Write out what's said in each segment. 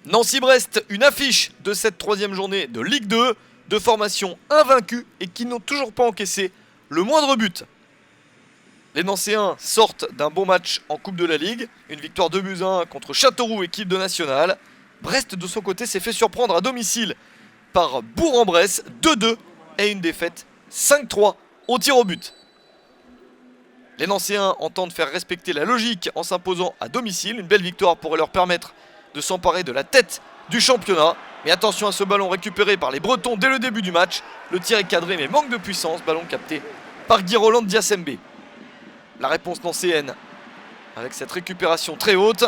Nancy-Brest, une affiche de cette troisième journée de Ligue 2, de formation invaincue et qui n'ont toujours pas encaissé le moindre but. Les Nancéens sortent d'un bon match en Coupe de la Ligue, une victoire 2-1 contre Châteauroux, équipe de nationale. Brest de son côté s'est fait surprendre à domicile par Bourg-en-Bresse, 2-2 et une défaite 5-3 au tir au but. Les Nancéens entendent faire respecter la logique en s'imposant à domicile. Une belle victoire pourrait leur permettre de s'emparer de la tête du championnat. Mais attention à ce ballon récupéré par les Bretons dès le début du match. Le tir est cadré mais manque de puissance. Ballon capté par Guy Roland Diasembe. La réponse nancéenne avec cette récupération très haute.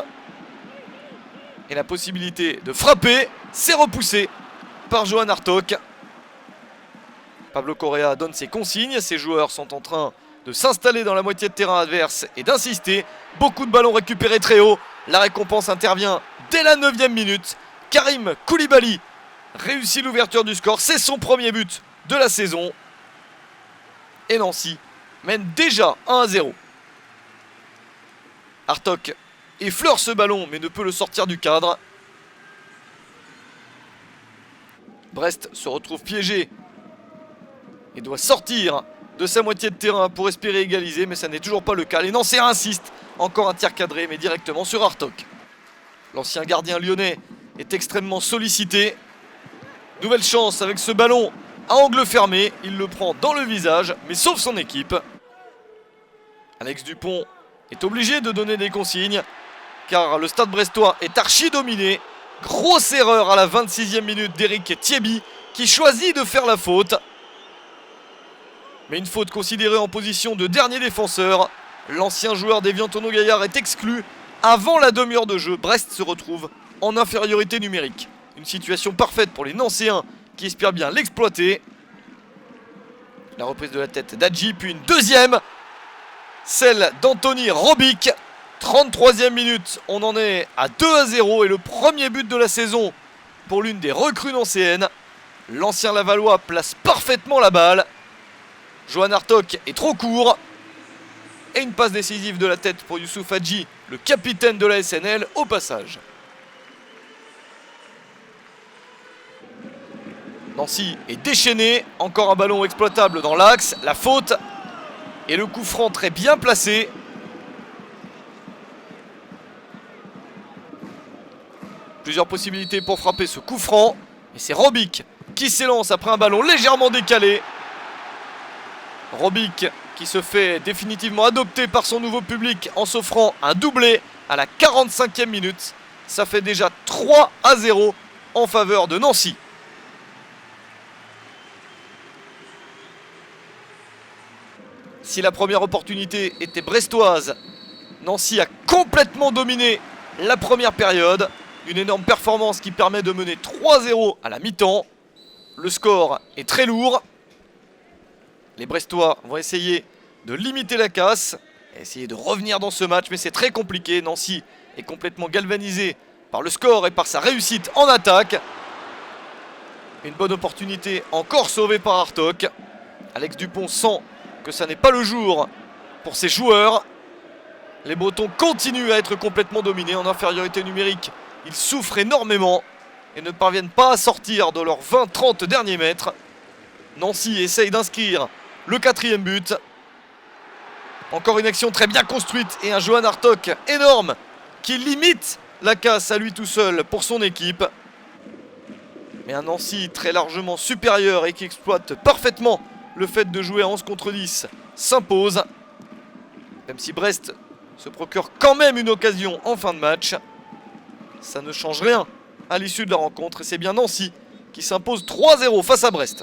Et la possibilité de frapper. C'est repoussé par Johan Hartog. Pablo Correa donne ses consignes. Ses joueurs sont en train de s'installer dans la moitié de terrain adverse et d'insister. Beaucoup de ballons récupérés très haut. La récompense intervient dès la 9e minute. Karim Koulibaly réussit l'ouverture du score. C'est son premier but de la saison. Et Nancy mène déjà 1-0. Hartog effleure ce ballon mais ne peut le sortir du cadre. Brest se retrouve piégé et doit sortir de sa moitié de terrain pour espérer égaliser, mais ça n'est toujours pas le cas. Les Nancéens insistent. Encore un tir cadré, mais directement sur Hartog. L'ancien gardien lyonnais est extrêmement sollicité. Nouvelle chance avec ce ballon à angle fermé. Il le prend dans le visage, mais sauve son équipe. Alex Dupont est obligé de donner des consignes, car le stade brestois est archi dominé. Grosse erreur à la 26e minute d'Éric Thieby, qui choisit de faire la faute. Mais une faute considérée en position de dernier défenseur. L'ancien joueur d'Évian Tonneau Gaillard est exclu avant la demi-heure de jeu. Brest se retrouve en infériorité numérique. Une situation parfaite pour les Nancéens qui espèrent bien l'exploiter. La reprise de la tête d'Adji, puis une deuxième. Celle d'Anthony Robic. 33e minute, on en est à 2-0 et le premier but de la saison pour l'une des recrues nancéennes. L'ancien Lavallois place parfaitement la balle. Johan Hartog est trop court. Et une passe décisive de la tête pour Youssouf Hadji, le capitaine de la SNL, au passage. Nancy est déchaîné. Encore un ballon exploitable dans l'axe. La faute. Et le coup franc très bien placé. Plusieurs possibilités pour frapper ce coup franc. Et c'est Robic qui s'élance après un ballon légèrement décalé. Robic qui se fait définitivement adopter par son nouveau public en s'offrant un doublé à la 45e minute. Ça fait déjà 3-0 en faveur de Nancy. Si la première opportunité était brestoise, Nancy a complètement dominé la première période. Une énorme performance qui permet de mener 3-0 à la mi-temps. Le score est très lourd. Les Brestois vont essayer de limiter la casse, essayer de revenir dans ce match, mais c'est très compliqué. Nancy est complètement galvanisé par le score et par sa réussite en attaque. Une bonne opportunité encore sauvée par Hartog. Alex Dupont sent que ça n'est pas le jour pour ses joueurs. Les Bretons continuent à être complètement dominés en infériorité numérique. Ils souffrent énormément et ne parviennent pas à sortir de leurs 20-30 derniers mètres. Nancy essaye d'inscrire le 4e but. Encore une action très bien construite et un Johan Hartog énorme qui limite la casse à lui tout seul pour son équipe. Mais un Nancy très largement supérieur et qui exploite parfaitement le fait de jouer à 11 contre 10 s'impose. Même si Brest se procure quand même une occasion en fin de match, ça ne change rien à l'issue de la rencontre et c'est bien Nancy qui s'impose 3-0 face à Brest.